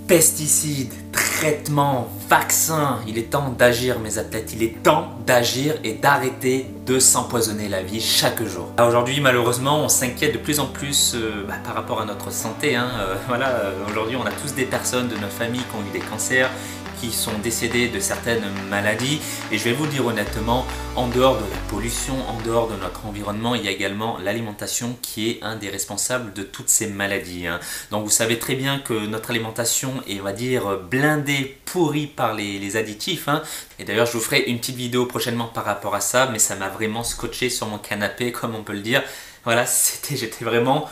Pesticides, traitements, vaccins, il est temps d'agir mes athlètes, il est temps d'agir et d'arrêter de s'empoisonner la vie chaque jour. Aujourd'hui malheureusement on s'inquiète de plus en plus par rapport à notre santé. Aujourd'hui on a tous des personnes de notre famille qui ont eu des cancers, qui sont décédés de certaines maladies, et je vais vous dire honnêtement, en dehors de la pollution, en dehors de notre environnement, il y a également l'alimentation qui est un des responsables de toutes ces maladies. Donc vous savez très bien que notre alimentation est, on va dire, blindée, pourrie par les additifs. Et d'ailleurs je vous ferai une petite vidéo prochainement par rapport à ça, mais ça m'a vraiment scotché sur mon canapé, comme on peut le dire. Voilà, j'étais vraiment...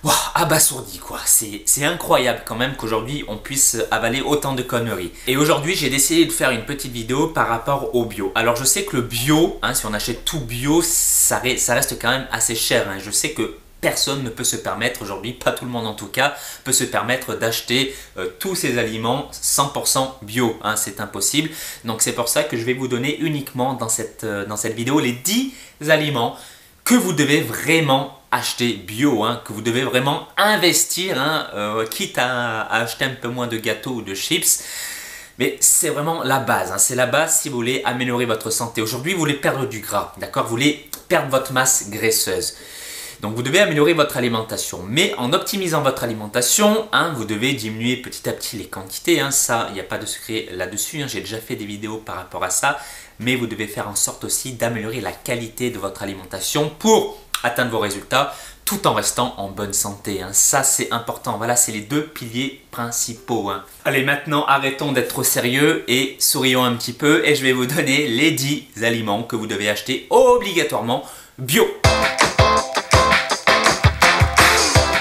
wow, abasourdi quoi, c'est incroyable quand même qu'aujourd'hui on puisse avaler autant de conneries. Et aujourd'hui j'ai décidé de faire une petite vidéo par rapport au bio. Alors je sais que le bio, si on achète tout bio, ça reste quand même assez cher. Je sais que personne ne peut se permettre aujourd'hui, pas tout le monde en tout cas, peut se permettre d'acheter tous ces aliments 100% bio. C'est impossible. Donc c'est pour ça que je vais vous donner uniquement dans cette vidéo les 10 aliments que vous devez vraiment acheter bio, que vous devez vraiment investir, quitte à acheter un peu moins de gâteaux ou de chips. Mais c'est vraiment la base, c'est la base si vous voulez améliorer votre santé. Aujourd'hui, vous voulez perdre du gras, d'accord? Vous voulez perdre votre masse graisseuse. Donc vous devez améliorer votre alimentation. Mais en optimisant votre alimentation, vous devez diminuer petit à petit les quantités. Ça, il n'y a pas de secret là-dessus. J'ai déjà fait des vidéos par rapport à ça. Mais vous devez faire en sorte aussi d'améliorer la qualité de votre alimentation pour atteindre vos résultats tout en restant en bonne santé. Ça c'est important, voilà, c'est les deux piliers principaux. Allez, maintenant arrêtons d'être trop sérieux et sourions un petit peu, et je vais vous donner les 10 aliments que vous devez acheter obligatoirement bio.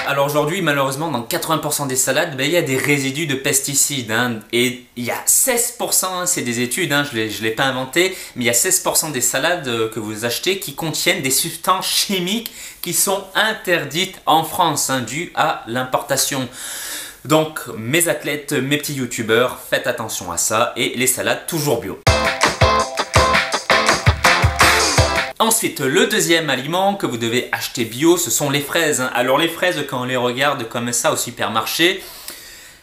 Alors aujourd'hui, malheureusement, dans 80% des salades, il y a des résidus de pesticides. Et il y a 16%, c'est des études, je ne l'ai pas inventé, mais il y a 16% des salades que vous achetez qui contiennent des substances chimiques qui sont interdites en France, dues à l'importation. Donc mes athlètes, mes petits youtubeurs, faites attention à ça, et les salades toujours bio. Ensuite, le deuxième aliment que vous devez acheter bio, ce sont les fraises. Alors les fraises, quand on les regarde comme ça au supermarché,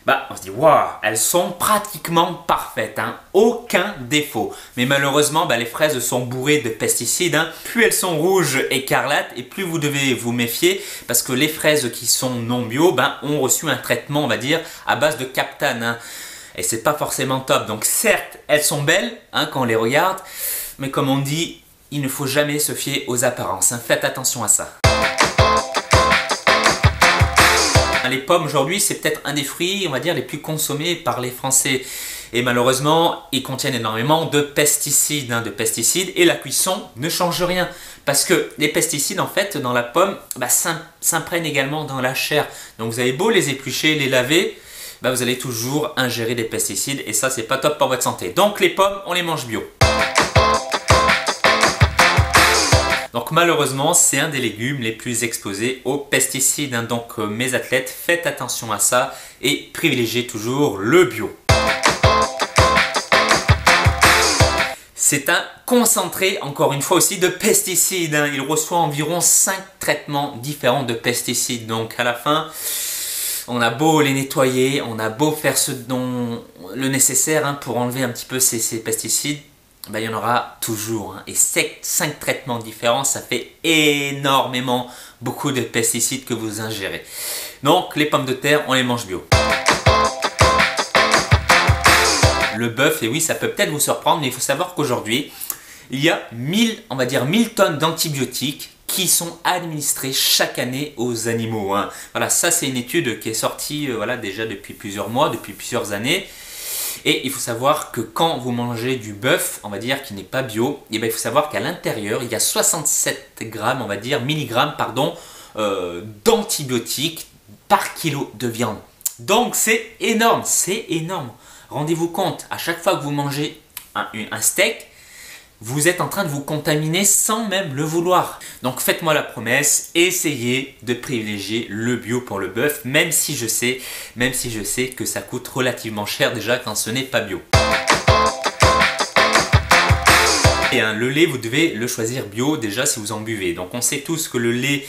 on se dit waouh, elles sont pratiquement parfaites, aucun défaut. Mais malheureusement, les fraises sont bourrées de pesticides. Plus elles sont rouges, écarlates, et plus vous devez vous méfier, parce que les fraises qui sont non bio ont reçu un traitement, on va dire, à base de captane. Et c'est pas forcément top. Donc certes, elles sont belles quand on les regarde, mais comme on dit, il ne faut jamais se fier aux apparences. Faites attention à ça. Les pommes aujourd'hui, c'est peut-être un des fruits, on va dire, les plus consommés par les Français. Et malheureusement, ils contiennent énormément de pesticides, et la cuisson ne change rien. Parce que les pesticides, en fait, dans la pomme, s'imprègnent également dans la chair. Donc vous avez beau les éplucher, les laver, vous allez toujours ingérer des pesticides, et ça, c'est pas top pour votre santé. Donc les pommes, on les mange bio. Donc malheureusement, c'est un des légumes les plus exposés aux pesticides. Donc mes athlètes, faites attention à ça et privilégiez toujours le bio. C'est un concentré, encore une fois aussi, de pesticides. Il reçoit environ 5 traitements différents de pesticides. Donc à la fin, on a beau les nettoyer, on a beau faire le nécessaire pour enlever un petit peu ces pesticides, il y en aura toujours. Et 5 traitements différents, ça fait énormément, beaucoup de pesticides que vous ingérez. Donc les pommes de terre, on les mange bio. Le bœuf, et oui, ça peut peut-être vous surprendre, mais il faut savoir qu'aujourd'hui, il y a 1000 tonnes d'antibiotiques qui sont administrés chaque année aux animaux. Voilà, ça c'est une étude qui est sortie déjà depuis plusieurs mois, depuis plusieurs années. Et il faut savoir que quand vous mangez du bœuf, on va dire qui n'est pas bio, il faut savoir qu'à l'intérieur, il y a 67 grammes, milligrammes, d'antibiotiques par kilo de viande. Donc c'est énorme, c'est énorme. Rendez-vous compte, à chaque fois que vous mangez un steak, vous êtes en train de vous contaminer sans même le vouloir. Donc faites-moi la promesse, essayez de privilégier le bio pour le bœuf, même si je sais que ça coûte relativement cher déjà quand ce n'est pas bio. Et le lait, vous devez le choisir bio déjà si vous en buvez. Donc on sait tous que le lait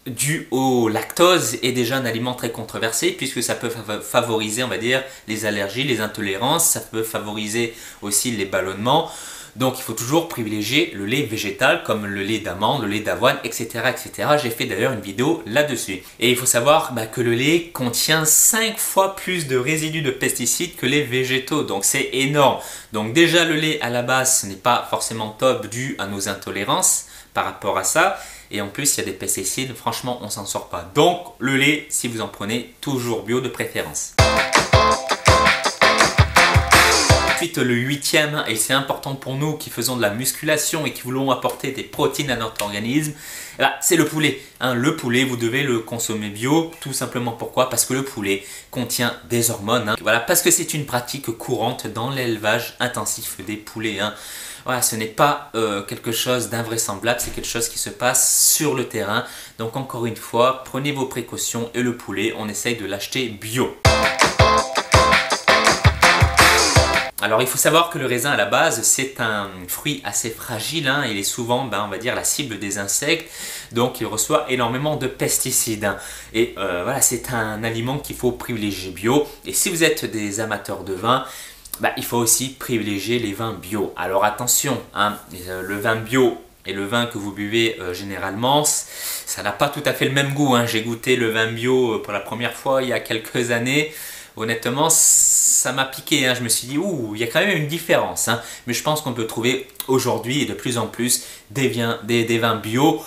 dû au lactose est déjà un aliment très controversé puisque ça peut favoriser, on va dire, les allergies, les intolérances, ça peut favoriser aussi les ballonnements. Donc il faut toujours privilégier le lait végétal comme le lait d'amande, le lait d'avoine, etc. etc. J'ai fait d'ailleurs une vidéo là-dessus. Et il faut savoir que le lait contient 5 fois plus de résidus de pesticides que les végétaux. Donc c'est énorme. Donc déjà le lait à la base n'est pas forcément top dû à nos intolérances par rapport à ça. Et en plus il y a des pesticides, franchement on s'en sort pas. Donc le lait, si vous en prenez, toujours bio de préférence. Ensuite, le 8e, et c'est important pour nous qui faisons de la musculation et qui voulons apporter des protéines à notre organisme, c'est le poulet. Le poulet, vous devez le consommer bio, tout simplement pourquoi? Parce que le poulet contient des hormones. Voilà, parce que c'est une pratique courante dans l'élevage intensif des poulets. Voilà, ce n'est pas quelque chose d'invraisemblable, c'est quelque chose qui se passe sur le terrain. Donc encore une fois, prenez vos précautions et le poulet, on essaye de l'acheter bio. Alors il faut savoir que le raisin à la base c'est un fruit assez fragile, il est souvent on va dire la cible des insectes, donc il reçoit énormément de pesticides. Et voilà, c'est un aliment qu'il faut privilégier bio. Et si vous êtes des amateurs de vin, il faut aussi privilégier les vins bio. Alors attention, le vin bio et le vin que vous buvez généralement, ça n'a pas tout à fait le même goût. J'ai goûté le vin bio pour la première fois il y a quelques années. Honnêtement, ça m'a piqué, je me suis dit, ouh, il y a quand même une différence. Mais je pense qu'on peut trouver aujourd'hui et de plus en plus des vins bio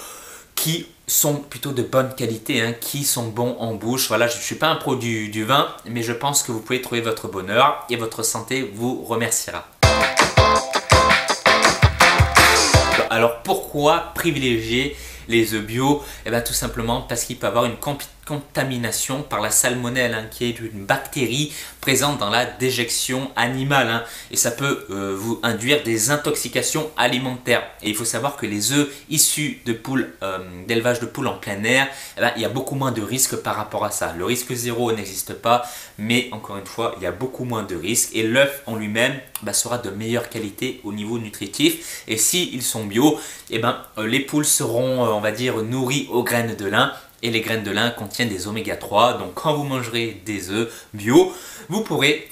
qui sont plutôt de bonne qualité, qui sont bons en bouche. Voilà, je ne suis pas un pro du vin, mais je pense que vous pouvez trouver votre bonheur et votre santé vous remerciera. Alors pourquoi privilégier les œufs bio? Tout simplement parce qu'il peut avoir une contamination par la salmonelle, qui est une bactérie présente dans la déjection animale, et ça peut vous induire des intoxications alimentaires. Et il faut savoir que les œufs issus de poules, d'élevage de poules en plein air, il y a beaucoup moins de risques par rapport à ça. Le risque zéro n'existe pas, mais encore une fois, il y a beaucoup moins de risques et l'œuf en lui-même sera de meilleure qualité au niveau nutritif. Et s'ils sont bio, les poules seront, on va dire, nourries aux graines de lin. Et les graines de lin contiennent des oméga 3, donc quand vous mangerez des œufs bio, vous pourrez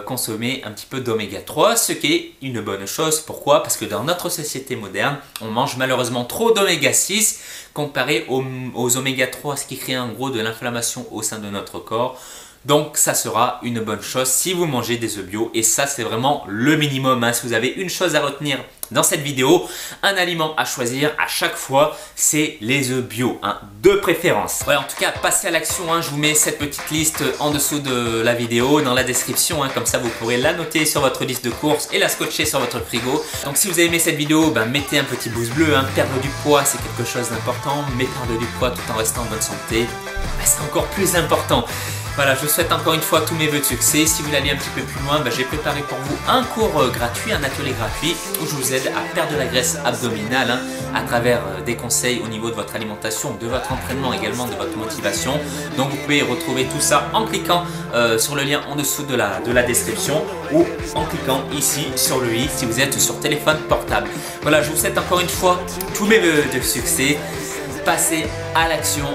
consommer un petit peu d'oméga 3, ce qui est une bonne chose. Pourquoi? Parce que dans notre société moderne, on mange malheureusement trop d'oméga 6 comparé aux oméga 3, ce qui crée en gros de l'inflammation au sein de notre corps. Donc ça sera une bonne chose si vous mangez des œufs bio, et ça c'est vraiment le minimum. Si vous avez une chose à retenir dans cette vidéo, un aliment à choisir à chaque fois, c'est les œufs bio, de préférence. Ouais, en tout cas, passez à l'action, je vous mets cette petite liste en dessous de la vidéo, dans la description, comme ça vous pourrez la noter sur votre liste de courses et la scotcher sur votre frigo. Donc si vous avez aimé cette vidéo, mettez un petit pouce bleu, perdre du poids c'est quelque chose d'important, mais perdre du poids tout en restant en bonne santé, c'est encore plus important. Voilà, je vous souhaite encore une fois tous mes vœux de succès. Si vous voulez aller un petit peu plus loin, j'ai préparé pour vous un cours gratuit, un atelier gratuit où je vous aide à perdre de la graisse abdominale à travers des conseils au niveau de votre alimentation, de votre entraînement, également de votre motivation. Donc vous pouvez retrouver tout ça en cliquant sur le lien en dessous de la description ou en cliquant ici sur le i si vous êtes sur téléphone portable. Voilà, je vous souhaite encore une fois tous mes vœux de succès. Passez à l'action,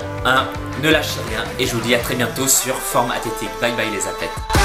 ne lâchez rien, et je vous dis à très bientôt sur Forme Athlétique. Bye bye les athlètes.